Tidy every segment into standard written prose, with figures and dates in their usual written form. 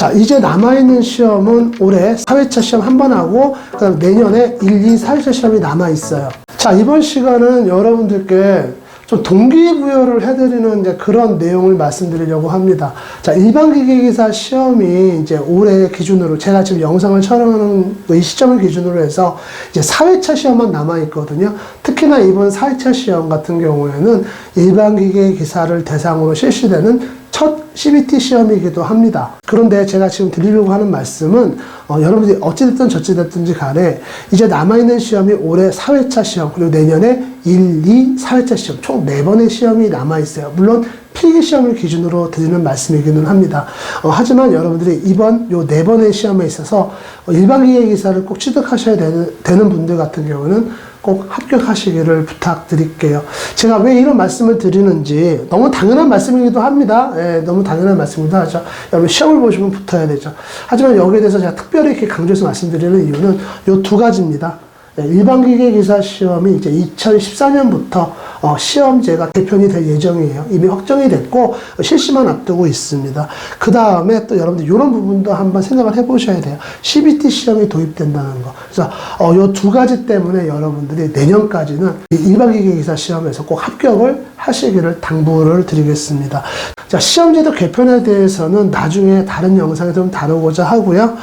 자, 이제 남아있는 시험은 올해 4회차 시험 한 번 하고 그다음 내년에 1, 2, 4회차 시험이 남아있어요. 자, 이번 시간은 여러분들께 좀 동기부여를 해드리는 이제 그런 내용을 말씀드리려고 합니다. 자, 일반기계기사 시험이 이제 올해 기준으로 제가 지금 영상을 촬영하는 이 시점을 기준으로 해서 이제 4회차 시험만 남아있거든요. 특히나 이번 4회차 시험 같은 경우에는 일반기계기사를 대상으로 실시되는 첫 CBT 시험이기도 합니다. 그런데 제가 지금 드리려고 하는 말씀은 여러분들이 어찌됐든 저찌됐든지 간에 이제 남아있는 시험이 올해 4회차 시험 그리고 내년에 1, 2, 4회차 시험 총 4번의 시험이 남아있어요. 물론 필기시험을 기준으로 드리는 말씀이기는 합니다. 하지만 여러분들이 이번 요 4번의 시험에 있어서 일반기계기사를 꼭 취득하셔야 되는 분들 같은 경우는 꼭 합격하시기를 부탁드릴게요. 제가 왜 이런 말씀을 드리는지 너무 당연한 말씀이기도 합니다. 예, 너무 당연한 말씀이기도 하죠. 여러분 시험을 보시면 붙어야 되죠. 하지만 여기에 대해서 제가 특별히 이렇게 강조해서 말씀드리는 이유는 요 2가지입니다. 일반기계기사 시험이 이제 2014년부터 시험제가 개편이 될 예정이에요. 이미 확정이 됐고 실시만 앞두고 있습니다. 그 다음에 또 여러분들 이런 부분도 한번 생각을 해보셔야 돼요. CBT 시험이 도입된다는 거. 그래서 요 2가지 때문에 여러분들이 내년까지는 일반기계기사 시험에서 꼭 합격을 하시기를 당부를 드리겠습니다. 자, 시험제도 개편에 대해서는 나중에 다른 영상에 좀 다루고자 하고요.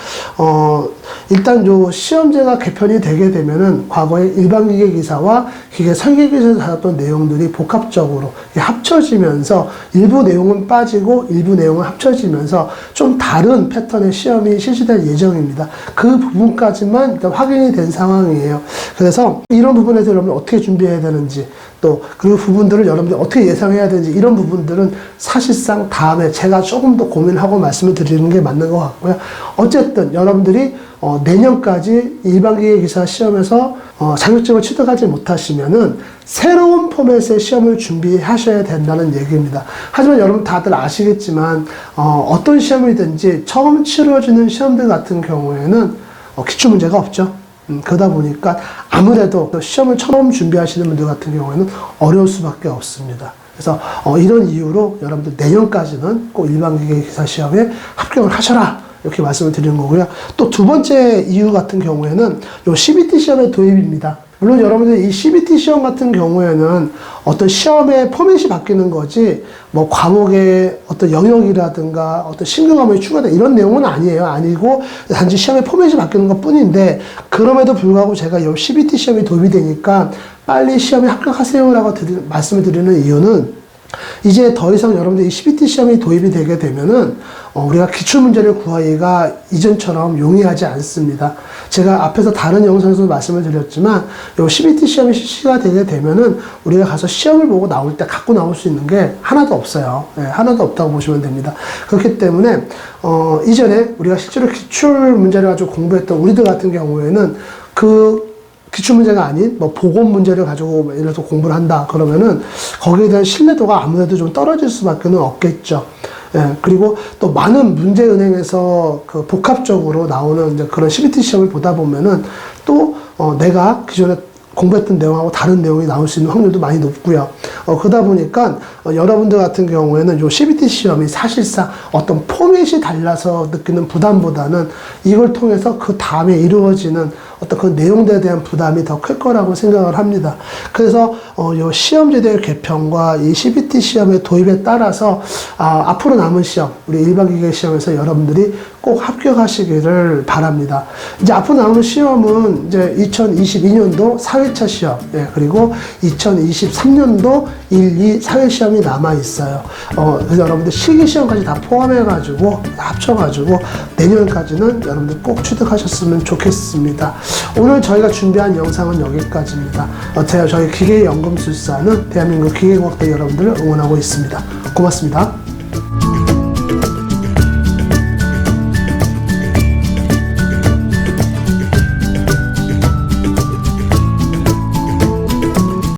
일단 요 시험제가 개편이 되게 되면은 과거에 일반기계기사와 기계 설계기사에서 다뤘던 내용들이 복합적으로 합쳐지면서 일부 내용은 빠지고 일부 내용은 합쳐지면서 좀 다른 패턴의 시험이 실시될 예정입니다. 그 부분까지만 일단 확인이 된 상황이에요. 그래서 이런 부분에 대해서 여러분 어떻게 준비해야 되는지 또 그 부분들을 여러분들이 어떻게 예상해야 되는지 이런 부분들은 사실상 다음에 제가 조금 더 고민하고 말씀을 드리는 게 맞는 것 같고요. 어쨌든 여러분들이 내년까지 일반기계기사 시험에서 자격증을 취득하지 못하시면은 새로운 포맷의 시험을 준비하셔야 된다는 얘기입니다. 하지만 여러분 다들 아시겠지만 어떤 시험이든지 처음 치러지는 시험들 같은 경우에는 기출문제가 없죠. 그러다 보니까 아무래도 시험을 처음 준비하시는 분들 같은 경우에는 어려울 수밖에 없습니다. 그래서 이런 이유로 여러분들 내년까지는 꼭 일반기계기사 시험에 합격을 하셔라 이렇게 말씀을 드리는 거고요. 또 2번째 이유 같은 경우에는 요 CBT 시험의 도입입니다. 물론 여러분들 이 CBT 시험 같은 경우에는 어떤 시험의 포맷이 바뀌는 거지 뭐 과목의 어떤 영역이라든가 어떤 신규 과목이 추가된 이런 내용은 아니에요. 아니고 단지 시험의 포맷이 바뀌는 것 뿐인데 그럼에도 불구하고 제가 이 CBT 시험이 도입이 되니까 빨리 시험에 합격하세요라고 말씀을 드리는 이유는 이제 더 이상 여러분들 이 CBT 시험이 도입이 되게 되면은 우리가 기출문제를 구하기가 이전처럼 용이하지 않습니다. 제가 앞에서 다른 영상에서 말씀을 드렸지만 이 CBT 시험이 실시가 되게 되면은 우리가 가서 시험을 보고 나올 때 갖고 나올 수 있는 게 하나도 없어요. 네, 하나도 없다고 보시면 됩니다. 그렇기 때문에 이전에 우리가 실제로 기출문제를 가지고 공부했던 우리들 같은 경우에는 그 기출문제가 아닌 뭐 보건 문제를 가지고 예를 들어서 공부를 한다 그러면은 거기에 대한 신뢰도가 아무래도 좀 떨어질 수밖에 없겠죠. 예, 그리고 또 많은 문제은행에서 그 복합적으로 나오는 이제 그런 CBT 시험을 보다 보면은 또 내가 기존에 공부했던 내용하고 다른 내용이 나올 수 있는 확률도 많이 높고요. 그러다 보니까 여러분들 같은 경우에는 요 CBT 시험이 사실상 어떤 포맷이 달라서 느끼는 부담보다는 이걸 통해서 그 다음에 이루어지는 어떤 그 내용들에 대한 부담이 더 클 거라고 생각을 합니다. 그래서 요 시험제도의 개편과 이 CBT 시험의 도입에 따라서 앞으로 남은 시험, 우리 일반기계 시험에서 여러분들이 꼭 합격하시기를 바랍니다. 이제 앞으로 남은 시험은 이제 2022년도 4회차 시험, 예, 그리고 2023년도 1, 2, 4회 시험이 남아 있어요. 그래서 여러분들 실기시험까지 다 포함해가지고 합쳐가지고 내년까지는 여러분들 꼭 취득하셨으면 좋겠습니다. 오늘 저희가 준비한 영상은 여기까지입니다. 저희 기계연금술사는 대한민국 기계과학대 여러분들을 응원하고 있습니다. 고맙습니다.